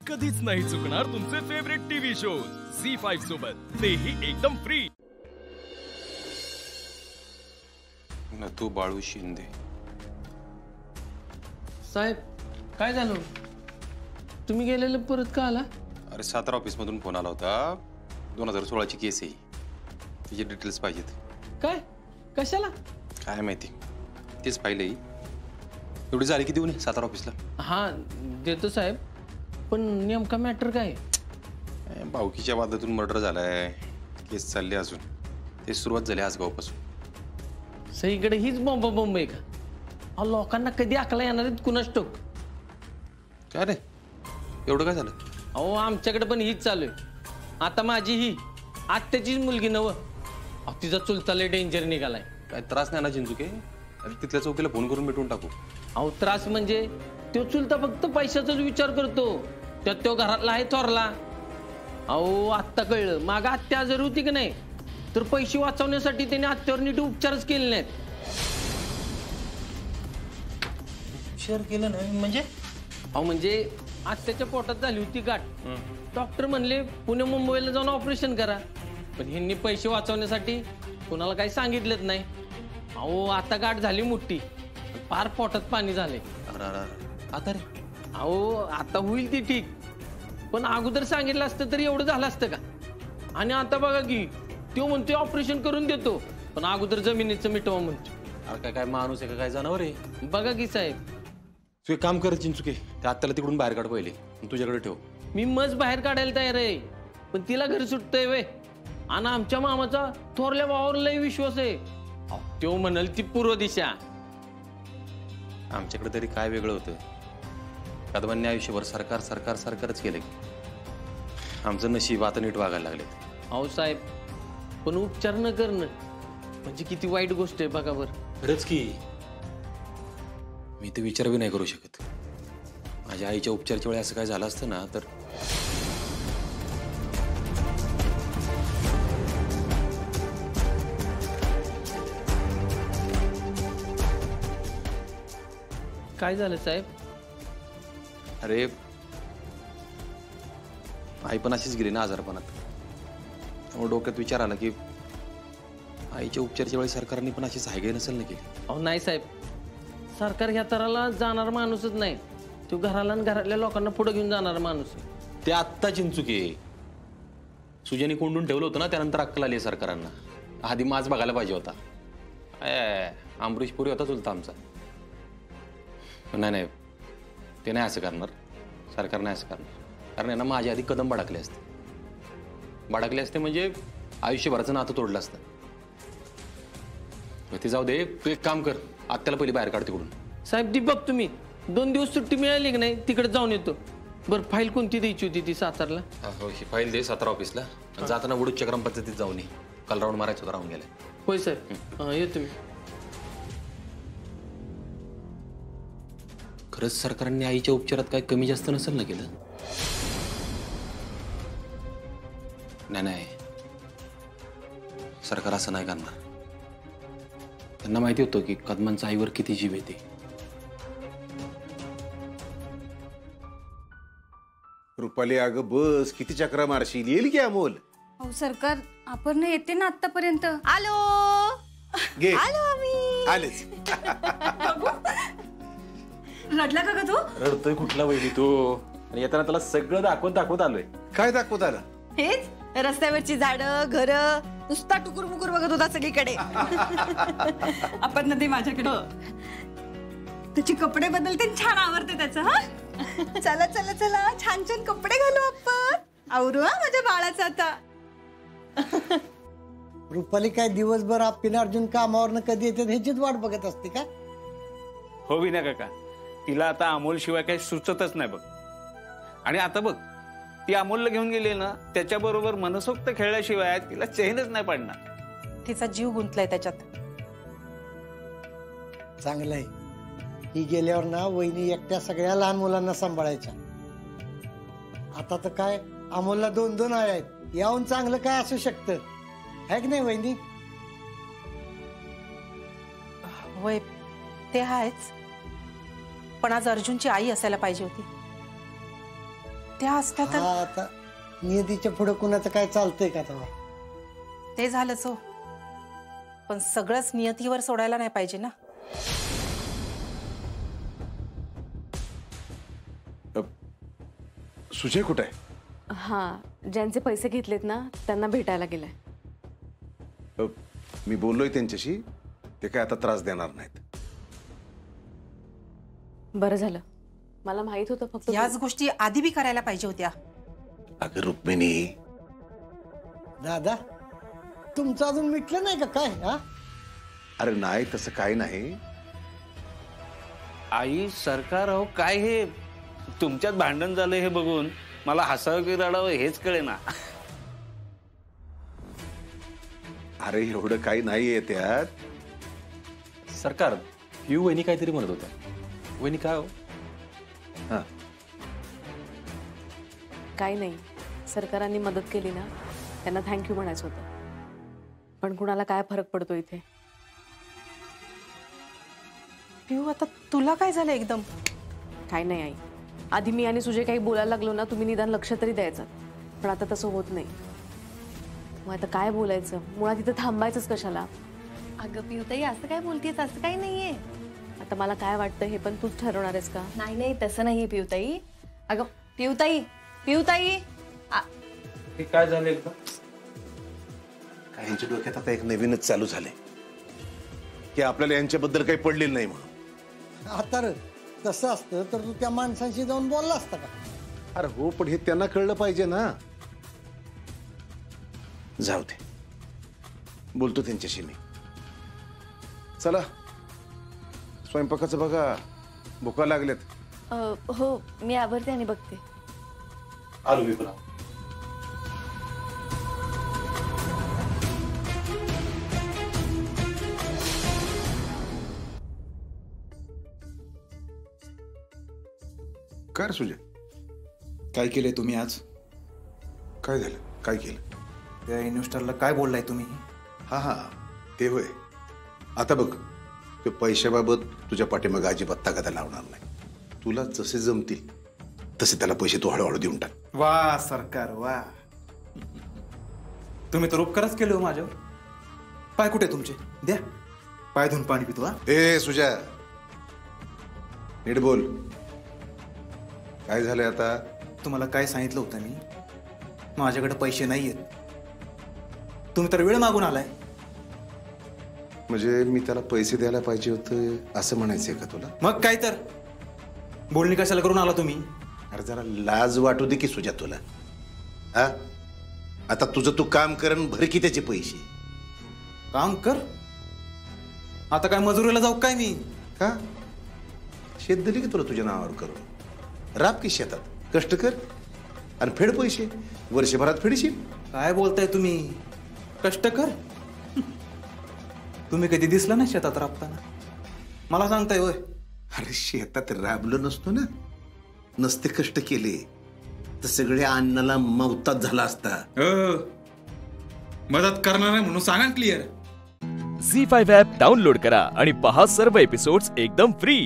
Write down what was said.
कधीच नाही चुकणार तुमचे फेवरेट टीव्ही शोज झी5 सोबत, तेही एकदम फ्री। नथू बाळू शिंदे साहेब, काय झालं? तुम्ही गेलेलं परत का आला? अरे सातारा ऑफिस मधून फोन आला होता। 2016 ची केस आहे, तिचे डिटेल्स पाहिजेत। काय? कशाला? काय माहिती, तेच पाहिलंय। एवढी झाली की देऊ नये सातारा ऑफिसला? हा देतो साहेब, पण नेमका मॅटर काय? भाऊकीच्या वादातून मर्डर झालाय, केस चालली अजून। ते सुरुवात झाली आज गावापासून। सगळीकडे हीच बॉम्ब आहे का? अहो, लोकांना कधी अकला येणार आहेत कुणास ठाऊक? काय रे, एवढं काय झालं? अहो, आमच्याकडे पण हीच चालू आहे। आता माझी ही आत्याचीच मुलगी नव, अहो तिचा चुलता लय डेंजर निघालाय। काय त्रास नाही ना चिंचुके? अरे तिथल्या चौकीला फोन करून मिटवून टाकू। अहो त्रास म्हणजे तो चुलता फक्त पैशाचाच विचार करतो, त्यात तो घरातला आहे थोरला। अहो आत्ता कळलं, माग आत्या आजारी होती की नाही, तर पैसे वाचवण्यासाठी त्याने आत्यावर नीट उपचारच केले नाहीत। उपचार केलं नाही म्हणजे? अहो म्हणजे आत्याच्या पोटात झाली होती गाठ, डॉक्टर म्हणले पुणे मुंबईला जाऊन ऑपरेशन करा, पण ह्यांनी पैसे वाचवण्यासाठी कोणाला काही सांगितलंच नाही। अहो आता गाठ झाली मोठी, फार पोटात पाणी झाले। आता रे? अहो आता होईल ती ठीक, पण अगोदर सांगितलं असतं तर एवढं झालं असतं का? आणि आता बघा की तो म्हणतोय ऑपरेशन करून देतो, पण अगोदर जमिनीचं मिटवा म्हणतो। अरे काय माणूस आहे का, काय जनावर आहे? बघा की साहेब, तू एक काम कर चिंचुके, त्या आत्याला तिकडून बाहेर काढ पहिले, तुझ्याकडे ठेव। मी मज बाहेर काढायला तयार आहे, पण तिला घरी सुटतंय वे। आणि आमच्या मामाचा थोरल्या भावावर लय विश्वास आहे, तो म्हणाल ती पूर्व दिशा। आमच्याकडे तरी काय वेगळं होतं, कदमांनी आयुष्यभर सरकार सरकार सरकारच केलं। आमचं नशीब आता नीट वागायला लागले। अहो साहेब, पण उपचार न करणं म्हणजे किती वाईट गोष्ट आहे बघा बरं। खरंच की, मी तर विचार बी नाही करू शकत। माझ्या आईच्या उपचाराच्या वेळी असं काय झालं असतं ना तर। काय झालं साहेब? अरे आई पण अशीच गेली ना आजारपणात, त्यामुळे डोक्यात विचार आला की आईच्या उपचाराच्या वेळी सरकारने पण अशीच हायगाई नसेल ना केली। अहो नाही साहेब, सरकार ह्या तराला जाणार माणूसच नाही, तो घराला आणि घरातल्या लोकांना पुढे घेऊन जाणार माणूस आहे। ते आत्ता चिंचुके सुजनी कोंडून ठेवलं होतं ना, त्यानंतर अक्कल आली सरकारांना। आधी माज बघायला पाहिजे होता। अमरीश पुरी होता चुलता आमचा। नाही, ते नाही असं करणार, सरकार नाही असं करणार, कारण यांना माझ्या आधी कदम भडकले असते म्हणजे आयुष्यभराचं नातं तोडलं असतं। ते जाऊ दे, तू एक काम कर, आत्याला पहिले बाहेर काढ तिकडून। साहेब दीपक, तुम्ही 2 दिवस सुट्टी मिळाली की नाही, तिकडे जाऊन येतो। बरं फाईल कोणती द्यायची होती ती सातारला? ही फाईल दे सातारा ऑफिसला, जाताना वडूच्या ग्रामपंचायतीत जाऊन ये, काल राऊंड मारायचं होतं, राहून गेलाय। होय साहेब, येतो मी। खरंच सरकारने आईच्या उपचारात काय कमी जास्त नसेल ना केलं? नाही, सरकार असं नाही करणार। त्यांना माहिती होतं की कदमांचा आईवर किती जीव येते। रुपाली, अगं बस, किती चक्रा मारशील, येईल की अमोल? अहो सरकार, आपण येते ना आतापर्यंत। आलो घे, आलो आम्ही। आलेच। रडला का तू? रडतोय कुठला वहिनी तू? आणि येताना त्याला सगळं दाखवत आलोय। काय दाखवत आला? हेच रस्त्यावरची झाडं, घर, नुसता टुकुर मुकुर बघत होता सगळीकडे। आपण ना ते माझ्याकडे, त्याचे कपडे बदलते, छान आवडते त्याचं। हा चला चला चला, छान छान कपडे घालू आपण, आवरू हा माझ्या बाळाचा आता। रुपाली काय दिवसभर आपले अर्जुन कामावरनं कधी येते ह्याचीच वाट बघत असते का? हो विना काका, तिला आता अमोल शिवाय काही सुचतच नाही बघ। आणि आता बघ, ती अमोलला घेऊन गेली ना, त्याच्याबरोबर मनसोक्त खेळल्याशिवाय तिला चैनच नाही पडणार। तिचा जीव गुंतलाय त्याच्यात। चांगलंय, ही गेल्यावर ना वहिनी एकट्या सगळ्या लहान मुलांना सांभाळायच्या। आता तर काय अमोलला 2-2 आई आहेत, याहून चांगलं काय असू शकतं, है की नाही वहिनी? वय ते आहेच, पण आज अर्जुनची आई असायला पाहिजे होती। त्या असत्या तर हा, आता नियतीच्या पुढे कुणाचं काय चालतंय का तेव्हा? ते झालंच हो, पण सगळंच नियतीवर सोडायला नाही पाहिजे ना. सुजय कुठे आहे? हा, ज्यांचे पैसे घेतलेत ना त्यांना भेटायला गेलाय. मी बोललोय त्यांच्याशी, ते काय आता त्रास देणार नाहीत. बरं झालं, मला माहित होतं फक्त याच गोष्टी आधी बी करायला पाहिजे होत्या. अगं रुक्मिणी, दादा तुमचं अजून मिटलं नाही का काय? हा, अरे नाही तसं काही नाही. आई सरकार अहो काय हे तुमच्यात भांडण झालं हे बघून मला हसावं की रडावं हेच कळेना. अरे एवढं काही नाहीये त्यात. सरकार, पिऊ वहिनी काहीतरी म्हणत होत्या. वहिनी काय हो? हा, काही नाही, सरकारांनी मदत केली ना त्यांना थँक्यू म्हणायचं होतं. पण कुणाला काय फरक पडतो इथे? पिऊ आता तुला काय झालं एकदम? काही नाही आई, आधी मी आणि सुजय काही बोलायला लागलो ना तुम्ही निदान लक्ष तरी द्यायचं, पण आता तसं होत नाही. मग आता काय बोलायचं, मुळात इथं थांबायचंच कशाला? अगं पिऊताई असं काय बोलतेस? असं काही नाहीये. आता मला काय वाटतं हे पण तूच ठरवणार आहेस का? नाही नाही तसं नाहीये पिऊताई. अगं पिऊताई, पिऊताई हे काय झालं एकदम? यांच्या डोक्यात आता एक नवीनच चालू झालंय की आपल्याला यांच्याबद्दल काही पडलेलं नाही म्हणून. आता रे, तसं असतं तर तू त्या माणसांशी जाऊन बोलला असता का? अरे हो, पण हे त्यांना कळलं पाहिजे ना. जाऊ दे, बोलतो त्यांच्याशी मी. चला स्वयंपाकाचं बघा, भुका लागल्यात. हो, मी आवरते आणि बघते. आलो मी पण. काय रे सुजय, काय केलंय तुम्ही आज? काय झालं? काय केलं? त्या इन्व्हेस्टरला काय बोललाय तुम्ही? हा हा, ते होय. आता बघ, ते पैशाबाबत तुझ्या पाठीमागे अजिबात तगादा लावणार नाही. तुला जसे जमतील तसे त्याला पैसे तू हळूहळू देऊन टाक. वा सरकार वा, तुम्ही तर उपकारच केले हो माझ्यावर. पाय कुठे तुमचे? द्या पाय धुवून पाणी पितो. हा ए सुजा, नीट बोल. काय झालंय आता? तुम्हाला काय सांगितलं होतं मी? माझ्याकडे पैसे नाहीयेत. तुम्ही तर वेळ मागून आलाय. म्हणजे मी त्याला पैसे द्यायला पाहिजे होते असं म्हणायचंय का तुला? मग काय तर, बोलणी कशाला करून आला तुम्ही? अरे जरा लाज वाटू दे की सुजा तुला. हा, आता तुझं तू काम कर आणि भर की त्याचे पैसे. काम कर? आता काय मजुरीला जाऊ काय मी? का? शेत दिली की तुला तुझ्या नावावर करून? राब की शेतात, कष्ट कर आणि फेड पैसे. वर्षभरात फेडशील. काय बोलताय तुम्ही? कष्ट कर? तुम्ही कधी दिसला ना शेतात राबताना? मला सांगताय होय? अरे शेतात राबलो नसतो ना, नसते कष्ट केले तर सगळ्या अन्नाला मवतात झाला असता. मदत करणार आहे म्हणून सांगा क्लिअर. झी5 ॲप डाउनलोड करा आणि पहा सर्व एपिसोड्स एकदम फ्री.